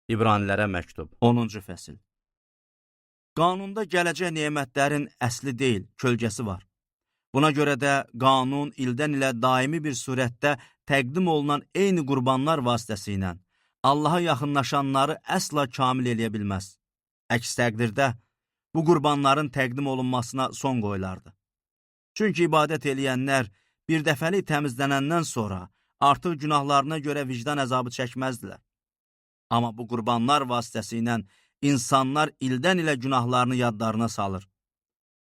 İbranilərə məktub 10-cu fəsil. Qanunda gələcək nemətlərin əsli deyil, kölgəsi var. Buna görə də qanun ildən ilə daimi bir surətdə təqdim olunan eyni qurbanlar vasitəsilə Allaha yaxınlaşanları əsla kamil eləyə bilməz. Əks təqdirdə bu qurbanların təqdim olunmasına son qoyulardı. Çünki ibadət eləyənlər bir dəfəlik təmizlənəndən sonra artıq günahlarına görə vicdan əzabı çəkməzdilər. Amma bu qurbanlar vasitəsilə insanlar ildən ilə günahlarını yadlarına salır.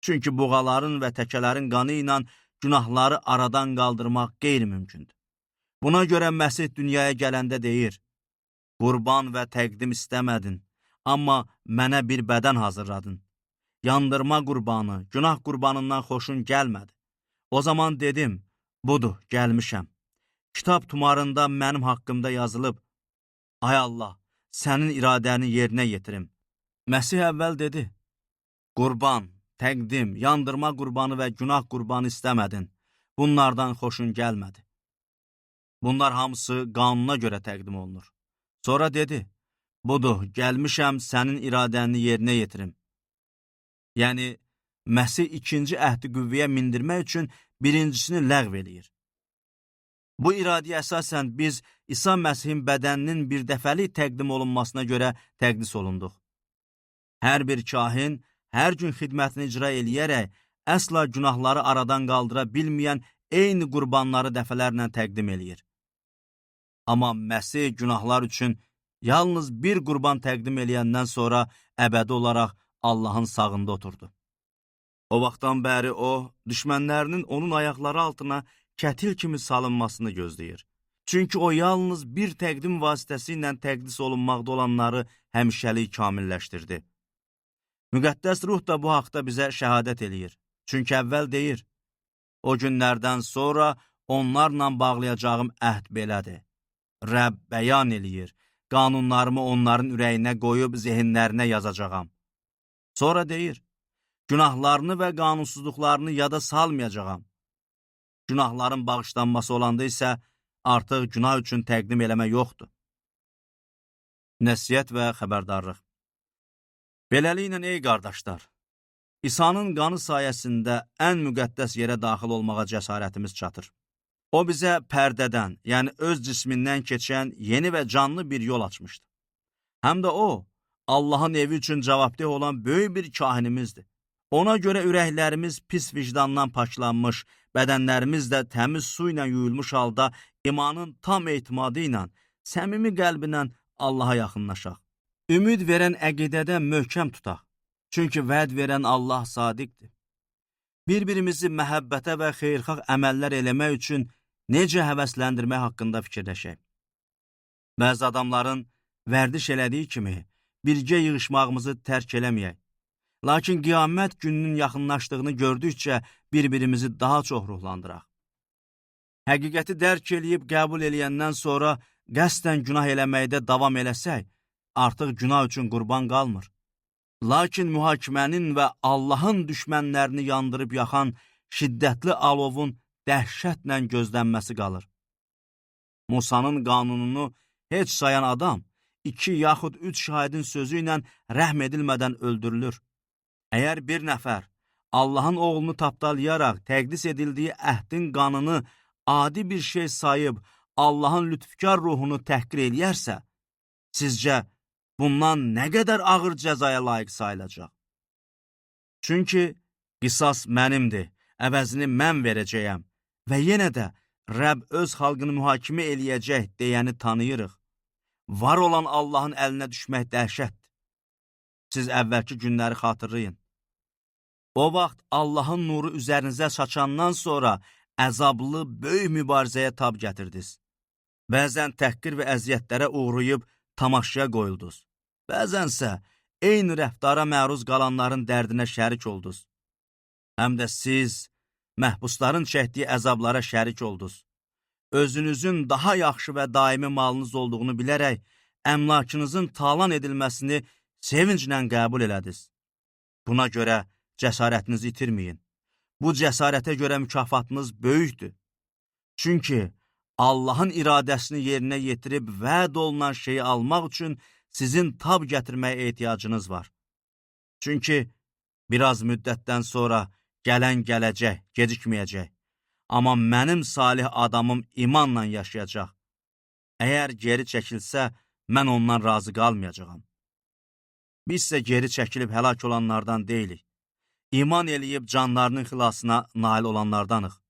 Çünki buğaların və təkələrin qanı ilə günahları aradan qaldırmaq qeyri-mümkündür. Buna görə Məsih dünyaya gələndə deyir, qurban və təqdim istəmədin, amma mənə bir bədən hazırladın. Yandırma qurbanı, günah qurbanından xoşun gəlmədi. O zaman dedim, budur, gəlmişəm. Kitab tumarında mənim haqqımda yazılıb, ay Allah, sənin iradəni yerinə yetirim. Məsih əvvəl dedi, qurban, təqdim, yandırma qurbanı və günah qurbanı istəmədin. Bunlardan xoşun gəlmədi. Bunlar hamısı qanuna görə təqdim olunur. Sonra dedi, budur, gəlmişəm sənin iradəni yerinə yetirim. Yəni, Məsih ikinci əhdi qüvvəyə mindirmək üçün birincisini ləğv eləyir. Bu iradiyə əsasən biz İsa Məsihin bədəninin bir dəfəlik təqdim olunmasına görə təqdis olunduq. Hər bir kahin hər gün xidmətini icra eləyərək əsla günahları aradan qaldıra bilməyən eyni qurbanları dəfələrlə təqdim eləyir. Amma Məsih günahlar üçün yalnız bir qurban təqdim eləyəndən sonra əbədi olaraq Allahın sağında oturdu. O vaxtdan bəri o, düşmənlərinin onun ayaqları altına kətil kimi salınmasını gözləyir. Çünki o yalnız bir təqdim vasitəsilə təqdis olunmaqda olanları həmişəlik kamilləşdirdi. Müqəddəs ruh da bu haqda bizə şəhadət eləyir. Çünki əvvəl deyir, o günlərdən sonra onlarla bağlayacağım əhd belədir. Rəbb bəyan eləyir, qanunlarımı onların ürəyinə qoyub zehinlərinə yazacağam. Sonra deyir, günahlarını və qanunsuzluqlarını yada salmayacağam. Günahların bağışlanması olanda isə artıq günah üçün təqdim eləmə yoxdur. Nəsihət və xəbərdarlıq. Beləliklə, ey qardaşlar, İsa'nın qanı sayəsində ən müqəddəs yerə daxil olmağa cəsarətimiz çatır. O bizə pərdədən, yəni öz cismindən keçən yeni və canlı bir yol açmışdı. Həm də o, Allahın evi üçün cavabdeh olan böyük bir kahinimizdir. Ona görə ürəklərimiz pis vicdandan paklanmış, bədənlərimiz də təmiz su ilə yuyulmuş halda imanın tam etimadı ilə, səmimi qəlbinə Allaha yaxınlaşaq. Ümid verən əqidədə möhkəm tutaq. Çünki vəd verən Allah sadiqdir. Bir-birimizi məhəbbətə və xeyirxah əməllər eləmək üçün necə həvəsləndirmək haqqında fikirləşək. Bəzi adamların vərdiş elədiyi kimi birgə yığışmağımızı tərk eləməyək. Lakin qiyamət gününün yaxınlaşdığını gördükcə bir-birimizi daha çox ruhlandıraq. Həqiqəti dərk eləyib qəbul eləyəndən sonra qəsdən günah eləməkdə davam eləsək, artıq günah üçün qurban qalmır. Lakin mühakimənin və Allahın düşmənlərini yandırıb yaxan şiddətli alovun dəhşətlə gözlənməsi qalır. Musanın qanununu heç sayan adam 2 yaxud 3 şahidin sözü ilə rəhm edilmədən öldürülür. Əgər bir nəfər Allahın oğlunu tapdalayaraq təqdis edildiyi əhdin qanını adi bir şey sayıb Allahın lütfkar ruhunu təhqir eləyərsə, sizcə bundan nə qədər ağır cəzaya layiq sayılacaq? Çünki qisas mənimdir, əvəzini mən verəcəyəm və yenə də Rəbb öz xalqını mühakimə eləyəcək deyəni tanıyırıq. Var olan Allahın əlinə düşmək dəhşətdir. Siz əvvəlki günləri xatırlayın. O vaxt Allahın nuru üzərinizə saçandan sonra əzablı, böyük mübarizəyə tab gətirdiniz. Bəzən təhqir və əziyyətlərə uğrayıb tamaşaya qoyuldunuz. Bəzənsə eyni rəftara məruz qalanların dərdinə şərik oldunuz. Həm də siz məhbusların çəkdiyi əzablara şərik oldunuz. Özünüzün daha yaxşı və daimi malınız olduğunu bilərək əmlakınızın talan edilməsini sevinclə qəbul elədiniz. Buna görə cəsarətinizi itirməyin. Bu cəsarətə görə mükafatınız böyükdür. Çünki Allahın iradəsini yerinə yetirib vəd olunan şeyi almaq üçün sizin tab gətirməyə ehtiyacınız var. Çünki biraz müddətdən sonra gələn gələcək, gecikməyəcək. Amma mənim salih adamım imanla yaşayacaq. Əgər geri çəkilsə, mən ondan razı qalmayacağam. Biz isə geri çəkilib həlak olanlardan deyilik. İman eləyib canlarının xilasına nail olanlardanıq.